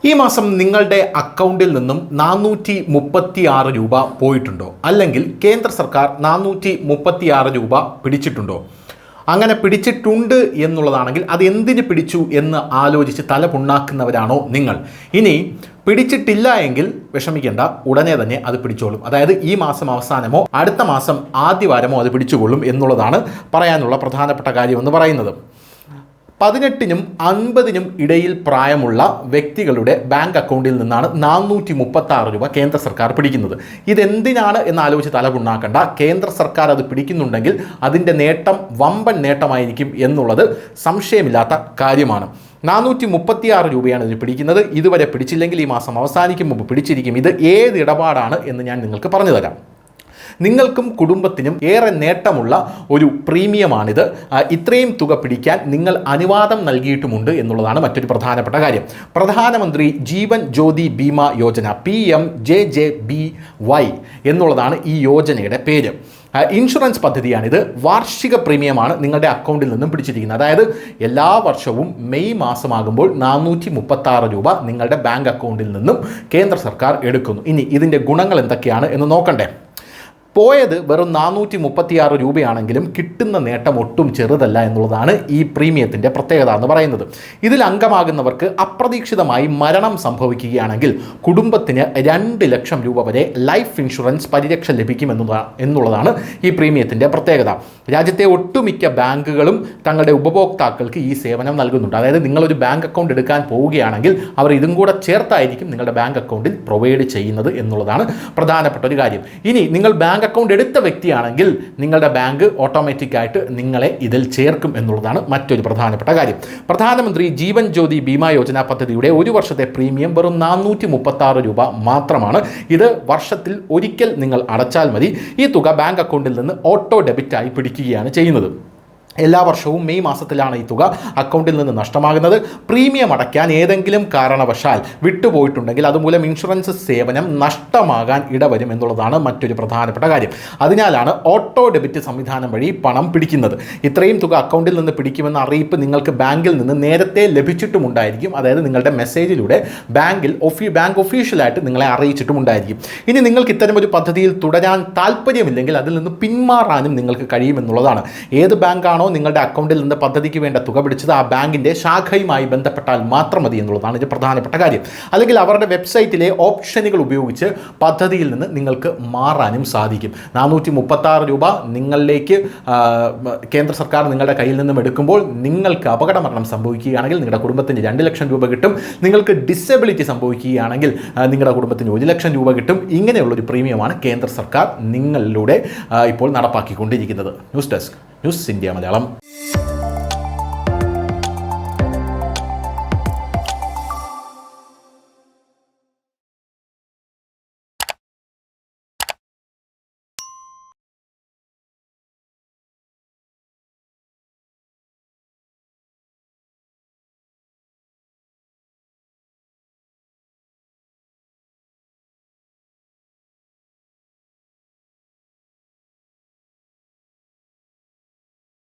ഈ മാസം നിങ്ങളുടെ അക്കൗണ്ടിൽ നിന്നും 436 രൂപ പോയിട്ടുണ്ടോ? അല്ലെങ്കിൽ കേന്ദ്ര സർക്കാർ 436 രൂപ പിടിച്ചിട്ടുണ്ടോ? അങ്ങനെ പിടിച്ചിട്ടുണ്ട് എന്നുള്ളതാണെങ്കിൽ അത് എന്തിന് പിടിച്ചു എന്ന് ആലോചിച്ച് തല പുണ്ണാക്കുന്നവരാണോ നിങ്ങൾ? ഇനി പിടിച്ചിട്ടില്ല എങ്കിൽ വിഷമിക്കേണ്ട, ഉടനെ തന്നെ അത് പിടിച്ചോളും. അതായത് ഈ മാസം അവസാനമോ അടുത്ത മാസം ആദ്യവാരമോ അത് പിടിച്ചുകൊള്ളും എന്നുള്ളതാണ് പറയാനുള്ള പ്രധാനപ്പെട്ട കാര്യമെന്ന് പറയുന്നത്. 18നും 50നും ഇടയിൽ പ്രായമുള്ള വ്യക്തികളുടെ ബാങ്ക് അക്കൗണ്ടിൽ നിന്നാണ് 436 രൂപ കേന്ദ്ര സർക്കാർ പിടിക്കുന്നത്. ഇതെന്തിനാണ് എന്ന് ആലോചിച്ച് തലപുണ്ണാക്കണ്ട. കേന്ദ്ര സർക്കാർ അത് പിടിക്കുന്നുണ്ടെങ്കിൽ അതിൻ്റെ നേട്ടം വമ്പൻ നേട്ടമായിരിക്കും എന്നുള്ളത് സംശയമില്ലാത്ത കാര്യമാണ്. 436 രൂപയാണ് ഇത് പിടിക്കുന്നത്. ഇതുവരെ പിടിച്ചില്ലെങ്കിൽ ഈ മാസം അവസാനിക്കും മുമ്പ് പിടിച്ചിരിക്കും. ഇത് ഏത് ഇടപാടാണ് എന്ന് ഞാൻ നിങ്ങൾക്ക് പറഞ്ഞു തരാം. നിങ്ങൾക്കും കുടുംബത്തിനും ഏറെ നേട്ടമുള്ള ഒരു പ്രീമിയമാണിത്. ഇത്രയും തുക പിടിക്കാൻ നിങ്ങൾ അനുവാദം നൽകിയിട്ടുമുണ്ട് എന്നുള്ളതാണ് മറ്റൊരു പ്രധാനപ്പെട്ട കാര്യം. പ്രധാനമന്ത്രി ജീവൻ ജ്യോതി ബീമ യോജന PMJJBY എന്നുള്ളതാണ് ഈ യോജനയുടെ പേര്. ഇൻഷുറൻസ് പദ്ധതിയാണിത്. വാർഷിക പ്രീമിയമാണ് നിങ്ങളുടെ അക്കൗണ്ടിൽ നിന്നും പിടിച്ചിരിക്കുന്നത്. അതായത് എല്ലാ വർഷവും മെയ് മാസമാകുമ്പോൾ 436 രൂപ നിങ്ങളുടെ ബാങ്ക് അക്കൗണ്ടിൽ നിന്നും കേന്ദ്ര സർക്കാർ എടുക്കുന്നു. ഇനി ഇതിൻ്റെ ഗുണങ്ങൾ എന്തൊക്കെയാണ് എന്ന് നോക്കണ്ടേ? പോയത് വെറും 436 രൂപയാണെങ്കിലും കിട്ടുന്ന നേട്ടം ഒട്ടും ചെറുതല്ല എന്നുള്ളതാണ് ഈ പ്രീമിയത്തിൻ്റെ പ്രത്യേകത എന്ന് പറയുന്നത്. ഇതിൽ അംഗമാകുന്നവർക്ക് അപ്രതീക്ഷിതമായി മരണം സംഭവിക്കുകയാണെങ്കിൽ കുടുംബത്തിന് 2 ലക്ഷം രൂപ വരെ ലൈഫ് ഇൻഷുറൻസ് പരിരക്ഷ ലഭിക്കും എന്നുള്ളതാണ് ഈ പ്രീമിയത്തിൻ്റെ പ്രത്യേകത. രാജ്യത്തെ ഒട്ടുമിക്ക ബാങ്കുകളും തങ്ങളുടെ ഉപഭോക്താക്കൾക്ക് ഈ സേവനം നൽകുന്നുണ്ട്. അതായത് നിങ്ങളൊരു ബാങ്ക് അക്കൗണ്ട് എടുക്കാൻ പോവുകയാണെങ്കിൽ അവർ ഇതും കൂടെ ചേർത്തായിരിക്കും നിങ്ങളുടെ ബാങ്ക് അക്കൗണ്ടിൽ പ്രൊവൈഡ് ചെയ്യുന്നത് എന്നുള്ളതാണ് പ്രധാനപ്പെട്ട ഒരു കാര്യം. ഇനി നിങ്ങൾ ബാങ്ക് അക്കൗണ്ട് എടുത്ത വ്യക്തിയാണെങ്കിൽ നിങ്ങളുടെ ബാങ്ക് ഓട്ടോമാറ്റിക്കായിട്ട് നിങ്ങളെ ഇതിൽ ചേർക്കും എന്നുള്ളതാണ് മറ്റൊരു പ്രധാനപ്പെട്ട കാര്യം. പ്രധാനമന്ത്രി ജീവൻ ജ്യോതി ബീമ യോജന പദ്ധതിയുടെ ഒരു വർഷത്തെ പ്രീമിയം വെറും 436 രൂപ മാത്രമാണ്. ഇത് വർഷത്തിൽ ഒരിക്കൽ നിങ്ങൾ അടച്ചാൽ മതി. ഈ തുക ബാങ്ക് അക്കൗണ്ടിൽ നിന്ന് ഓട്ടോ ഡെബിറ്റായി പിടിക്കുകയാണ് ചെയ്യുന്നത്. എല്ലാ വർഷവും മെയ് മാസത്തിലാണ് ഈ തുക അക്കൗണ്ടിൽ നിന്ന് നഷ്ടമാകുന്നത്. പ്രീമിയം അടയ്ക്കാൻ ഏതെങ്കിലും കാരണവശാൽ വിട്ടുപോയിട്ടുണ്ടെങ്കിൽ അതുമൂലം ഇൻഷുറൻസ് സേവനം നഷ്ടമാകാൻ ഇടവരും എന്നുള്ളതാണ് മറ്റൊരു പ്രധാനപ്പെട്ട കാര്യം. അതിനാലാണ് ഓട്ടോ ഡെബിറ്റ് സംവിധാനം വഴി പണം പിടിക്കുന്നത്. ഇത്രയും തുക അക്കൗണ്ടിൽ നിന്ന് പിടിക്കുമെന്ന അറിയിപ്പ് നിങ്ങൾക്ക് ബാങ്കിൽ നിന്ന് നേരത്തെ ലഭിച്ചിട്ടുമുണ്ടായിരിക്കും. അതായത് നിങ്ങളുടെ മെസ്സേജിലൂടെ ബാങ്ക് ഒഫീഷ്യലായിട്ട് നിങ്ങളെ അറിയിച്ചിട്ടുമുണ്ടായിരിക്കും. ഇനി നിങ്ങൾക്ക് ഇത്തരമൊരു പദ്ധതിയിൽ തുടരാൻ താല്പര്യമില്ലെങ്കിൽ അതിൽ നിന്ന് പിന്മാറാനും നിങ്ങൾക്ക് കഴിയുമെന്നുള്ളതാണ്. ഏത് ബാങ്കാണോ നിങ്ങളുടെ അക്കൗണ്ടിൽ നിന്ന് പദ്ധതിക്ക് വേണ്ട തുക പിടിച്ചത് ആ ബാങ്കിൻ്റെ ശാഖയുമായി ബന്ധപ്പെട്ടാൽ മാത്രം മതി എന്നുള്ളതാണ് ഇത് പ്രധാനപ്പെട്ട കാര്യം. അല്ലെങ്കിൽ അവരുടെ വെബ്സൈറ്റിലെ ഓപ്ഷനുകൾ ഉപയോഗിച്ച് പദ്ധതിയിൽ നിന്ന് നിങ്ങൾക്ക് മാറാനും സാധിക്കും. 436 രൂപ നിങ്ങളിലേക്ക് കേന്ദ്ര സർക്കാർ നിങ്ങളുടെ കയ്യിൽ നിന്നും എടുക്കുമ്പോൾ നിങ്ങൾക്ക് അപകടമരണം സംഭവിക്കുകയാണെങ്കിൽ നിങ്ങളുടെ കുടുംബത്തിന് 2 ലക്ഷം രൂപ കിട്ടും. നിങ്ങൾക്ക് ഡിസബിലിറ്റി സംഭവിക്കുകയാണെങ്കിൽ നിങ്ങളുടെ കുടുംബത്തിന് 1 ലക്ഷം രൂപ കിട്ടും. ഇങ്ങനെയുള്ളൊരു പ്രീമിയമാണ് കേന്ദ്ര സർക്കാർ നിങ്ങളിലൂടെ ഇപ്പോൾ നടപ്പാക്കിക്കൊണ്ടിരിക്കുന്നത്. News desk, news India Malayalam.